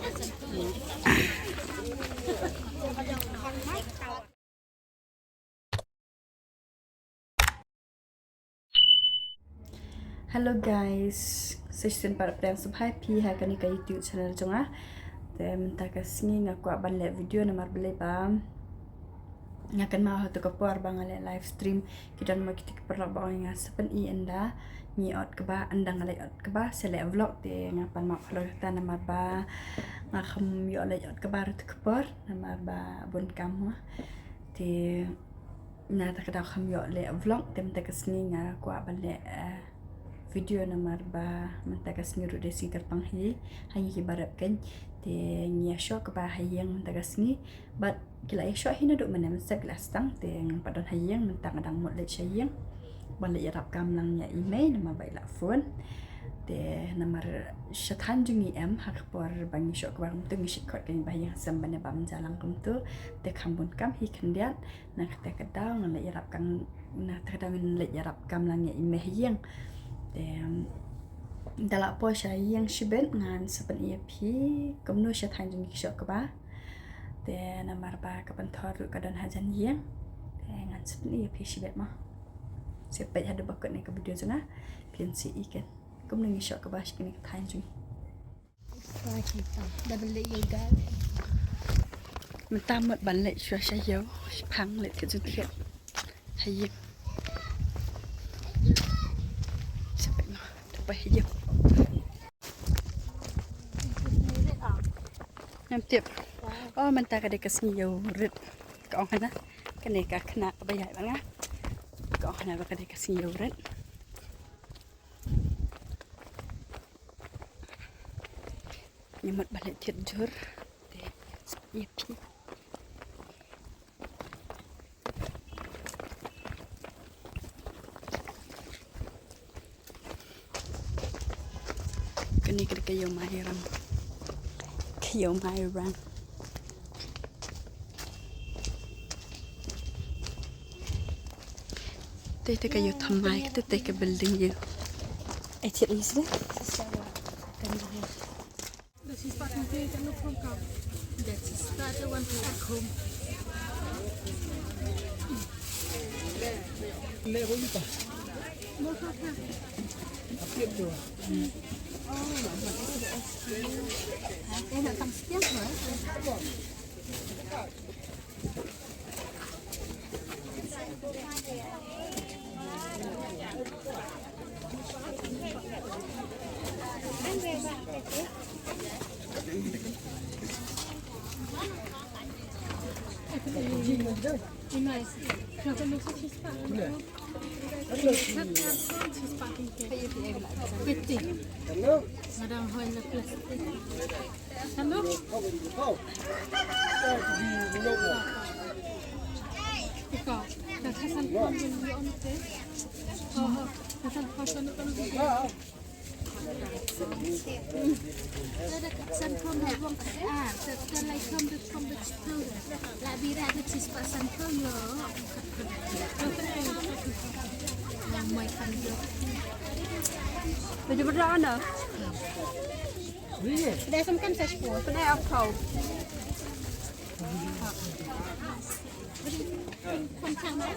Hello guys, session para prank subhai pi ha kani ka YouTube channel jonga. Te minta ka singi ngaku aban le video na marbele ba. Ngakan mau tu ka por bangale live stream kita mau kita perlu bawa sepen I anda ni ot ke ba anda ngale ot ke ba sele vlog te ngapan mau kalau kita nama ba ngakam yo le ot ke ba tu ke por nama ba bun kamu te na ta ka kham yo le vlog te minta ka singi ngaku aban le video nomor ba mentakas ni rude si terpang hi hangi barap kan te nya shock ba hayang mentakas ni but kila shock hina duk mana masa gelas tang te padon hayang mentang adang mot le sayang balik yarap kam lang nya email nama ba la phone te nomor syatan jungi em hak por bangi shock ba tu ngi shikot kan ba yang sambane ba menjalang kum tu te kambun kam hi kendiat na kata kedau ngale yarap kam na terdamin le yarap kam lang nya email hayang dalak po siya yang shibet ngan sepen EP kumno siya tang jung kisok ke ba te namar ba kapan thoru kadan hajan yang te ngan sepen EP shibet mah sepet ada bakut ni ke video jona pian si ikan kumno kisok ke ba shikini tang jung double yoga mentamut balik syah yo pang le ke jutiat hayikไปเยอะน้ำเจ็บมันตากระเดกสนิยรึดกองนะกันเนกขนาดใบใหญ่บ้างนะกองขนาดว่ากระเดกสนิยรึดยังหมดบาลเทียดจุดเด็กเย็บพี่นี่ก็kayo mahirang tete kayo thamai tete ke building you it's easy this is fucking big and look from come that's start the one at home le ho ni pa mo kha kha apet tu em là thằng stick hả? Nice. Now can look at his back. His back in here. Pretty. hello Madam hoy na plastic. Hello? Ikaw, naghasan ko ang yun te. Oo, naghasan ko sa nito. Sân thơm là vuông tự lấy thơm được không được tư lại bị ra được chỉ phải sân thơm nữa làm mày phần được bây giờ bắt rõ nữa Đây xong căn sạch của cái này ốc khẩu không thang đó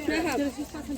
Đây hả? This is fucking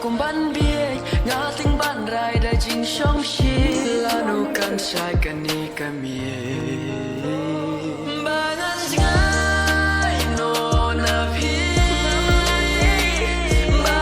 cùng ban bia ngã tiếng ban rai đại chính trong chi là nụ căn sai cần ni cần mía ba ngàn nô na phi ba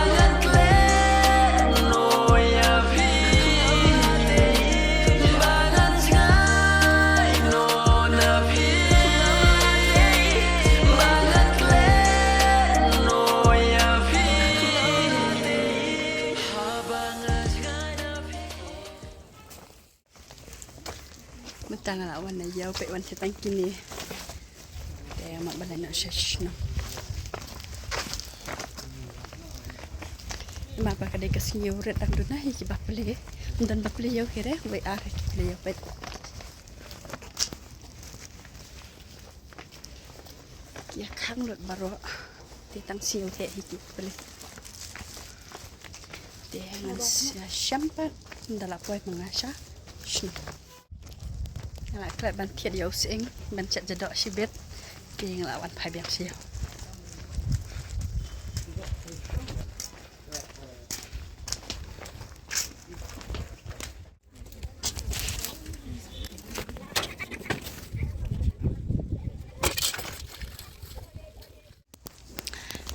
mentang ala wan na yaw pe wan setang kini te mak balai nak shesh no ma pa kadai kasih yaw red dang duna hi ba pele dan ba pele yaw kere we are ki pele yaw pe ya khang lot baro te tang siu te hi ki pele te ngan syampat ndala poi mangasha shno ala klep ban thiet yaw sing ban chat jadok sibet ki nglawan phai biak siu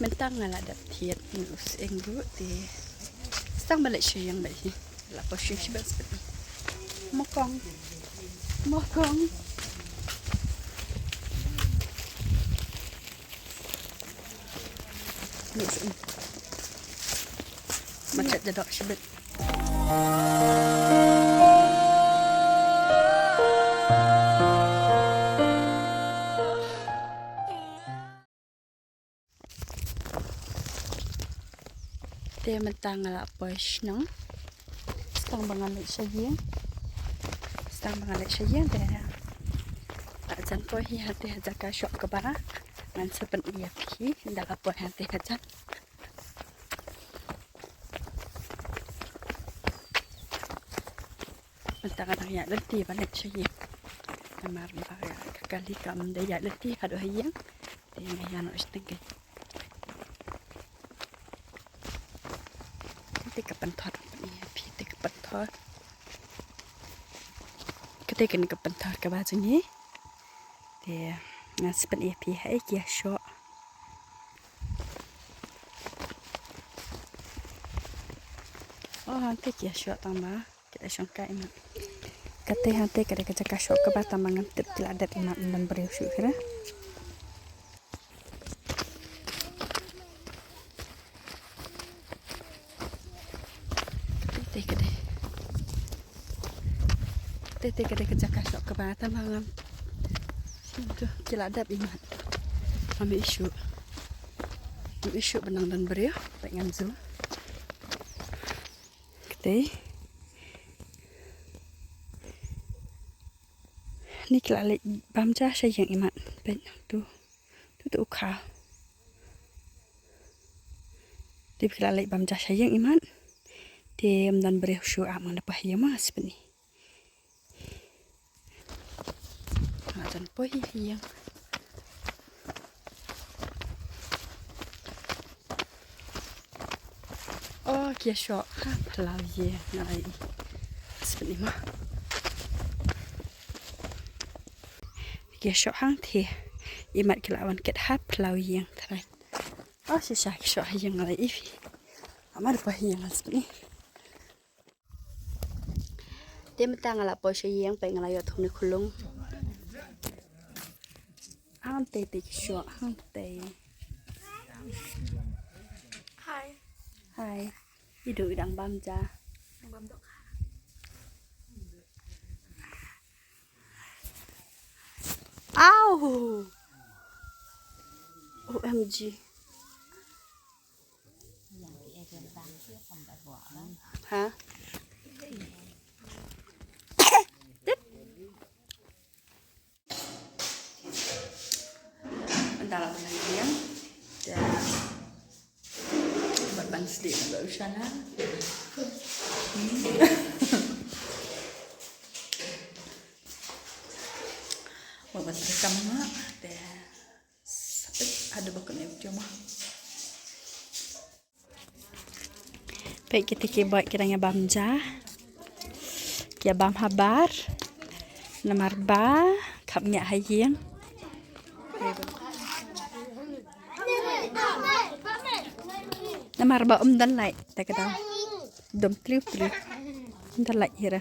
mentang ala dat thiet us eng bu ti sang balik syang bai hi la po syang sibet seperti mokong ni macet jadok sibet te mentang ala pois nong stang bangan lek sayang te tak jan poi hi hati jaka shop ke bara ngan sepen iya pi ndak apa hati kacan mentang ana ya leti balik sayang kamar ba kali kam de ya leti hado hayang te ngaya no istege kapan thot pi te kapan thot kete kan kapan thot ka ba jeng ni te ngaspen e pi hai kia sho oh hante kia sho tang ba kita shong kai ma kate hante kare ka jaka sho ka ba tamangan tet tiladat ma nan beriu shu kira te kade kerja kasok ke bata mangam itu kiladap imat kami isu benang dan beriu pengen zoom kete ni kilale bamja sayang imat pen tu kha ti kilale bamja sayang imat tem dan beriu shu amang lepas ya mas beni dan poi yang oh kia sho ha plau ye nai seperti mah kia sho hang thi imat kelawan ket ha plau yang thai oh si sha sho yang ngai ifi amar pa yang seperti dia mentang ala poi yang pe ngalai thum ni khulung hante te sho hante hai hidu dang bamja au OMG hả dalam bagian dan berban sedikit baru sana buat rekam mak dan sampai ada bakal video mah baik kita buat kiranya bamja kia bam habar nomor ba kapnya hayang namar ba dan lại tại cái đó đom triu dan lại hira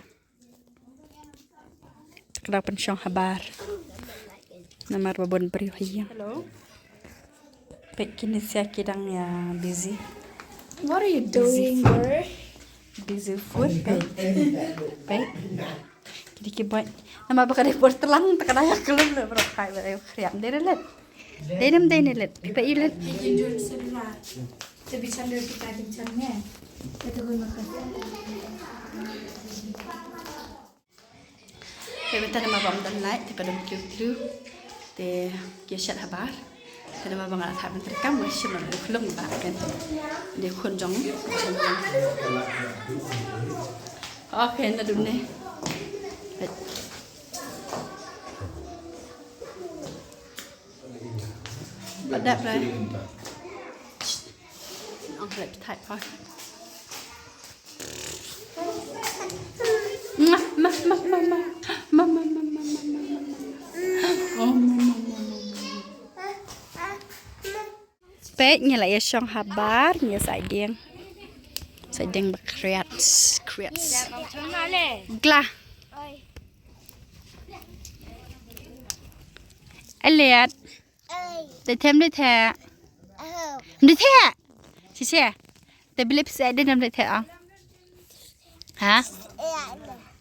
kalau pensiong habar namar ba bon priu hayang hello pekin sia kidang ya busy what are you doing girl busy food Dikit boy. Nama bakal depor telang tekan ayak kelum le bro kai le kriam de let. Denem de let. Pipa ilet. Jujur sebelah. Tapi candor kita kencangnya. Itu gue makan. Kita nama bang dan light te kadam kyu te kiasat habar. Te nama bang alat haben terekam masih mana kelum ba kan. De khunjong. Oke, na dun ne. Đạp đây. Ông lạiถ่ายthôi. Pet như lại song habar như sải đieng bạc kreats gla Elliot để thêm đi thẻ đi thẻ chị xe để bị sẽ đi làm đi thẻ không hả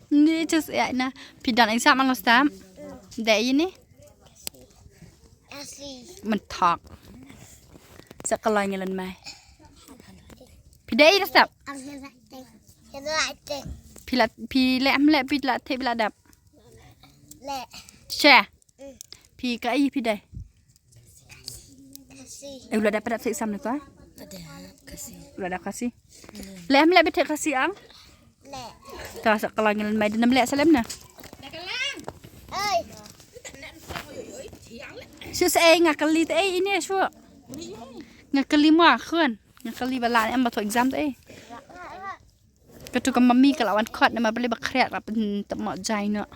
đi chứ sẽ nè thì đàn anh sao mang ngọc xám để gì nè mình thọt sẽ có lời như lần mai thì đấy đó sao thì lẹ thì lẹ đập xe thì cái gì đây udah dapat exam nih kok? Udah kasih. Lem bet kasih ang? Tuh sekelangin mai denam lek salam nah. Susah ngakali teh ini su. Ngakali mah kan. Ngakali bala em batu exam teh. Ketu ke mami kalau awan kot nama beli bakret rapen temok jai nak.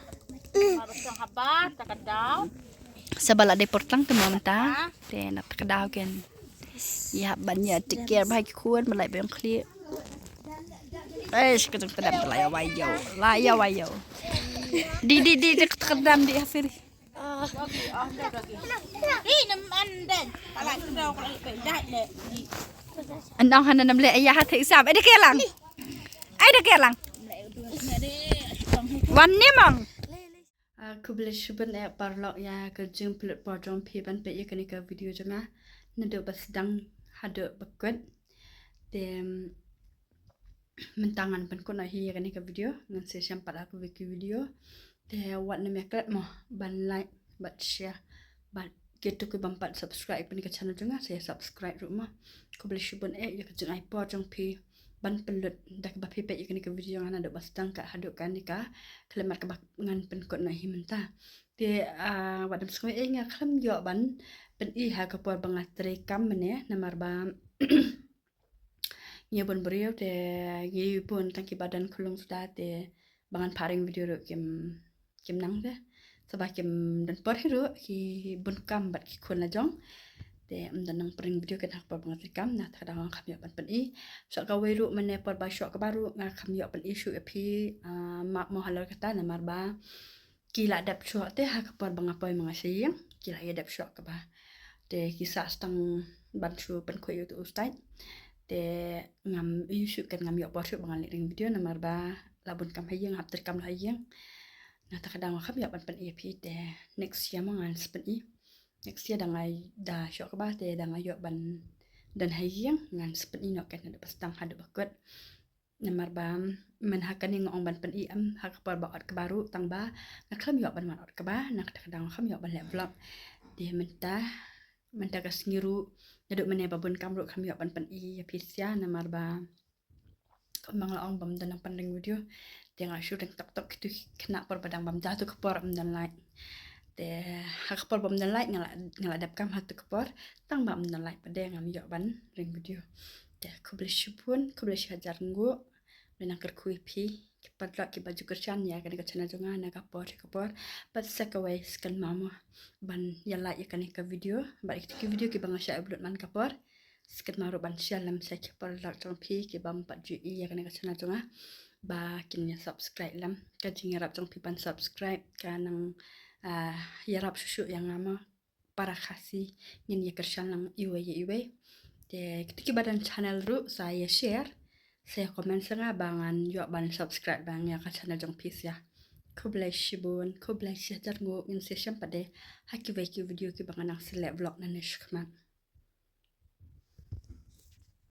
Sebala deportang tu mamanta, te nak kedau kan. Ya banyak tikir baik kuat melai bang clear. Ketung kedam telaya wayo. Di kedam di hafir. Andang hana nam le ayah hati sam. Ada kelang. Wan ni mang. Aku boleh cuba nak parlok ya kerjeng pelut pojong piban pe ya kena ke video jengah nado sedang hado bakut dem mentangan pen ko nahi ya kena ke video ngan se sampai aku video te wat na meklat mo ban like ban share ban gitu ke bampat subscribe pen ke channel jengah saya subscribe rumah aku boleh cuba ya kerjeng ai pojong pi ban pelut dak ba pe ya kena ke video ngana do basdang ka hado kan nikah kelemat ke ngan pen ko nahi mentah te wadam sekolah ingat kelam yo ban pen ha ka por bangat rekam mene namar ba nya bon beriau te ngi pun tangki badan kulung sudah te bangan paring video ro kim nang te sabah kim dan por hero ki bun kam bat ki kun la jong te dan nang paring video kan por bangat rekam nah kadang kam yo ban pen so ka weru mene por ba shok baru nga kam yo pen issue api mak mo halal kata namar ba kila dap shok te ha ka por bangapoy mga siyang kila ya dap shok ka ba te kisah stang bantu pen ko yo tu ustai te ngam issue kan ngam yo por shok bangal ring video namar ba labun kam hayang hap terkam hayang nah ta kadang kam yo ban pen api te next year mangan pen next year dangai da shok ba te dangai yo ban dan hayang ngan pen no kan ada pastang hadu bakut namar ba men hakan ngong ban pen am hak por ba ke baru tang ba nakam yo ban man ke ba nak kadang kam yo ban le vlog dia mentah kas ngiru nyaduk mene babun kamru kam yo ban pen apisia namar ba kembang laong bam dan pandang video dia ngashu deng tok itu kena por badang bam jatuh ke por dan like te hak por bam dan like ngaladap kam hatu ke por tang bam dan like pada ngam yo ban ring video te ku boleh syupun ku boleh hajar nggu dan angker kui pi kipat lak ki baju kerjaan ya kan ke channel jonga na ka por but sekawai skan mama ban ya like ya kan ke video baik ki video ki bang sya upload man ka por skat maru ban sya lam sa ki por lak jong pi ki bam pat ju ya kan ke channel jonga ba kinnya subscribe lam ka jingarap jong pi ban subscribe kanang ya rap susu yang nama para kasih yang ya kerjaan lang iwe te ketika badan channel ru saya share saya komen senga bangan yo ban subscribe bang ya ka channel jong pis ya Ko bless you bun, ko bless you jar ngo in session pade. Haki video ki banganang select vlog na nishkmak.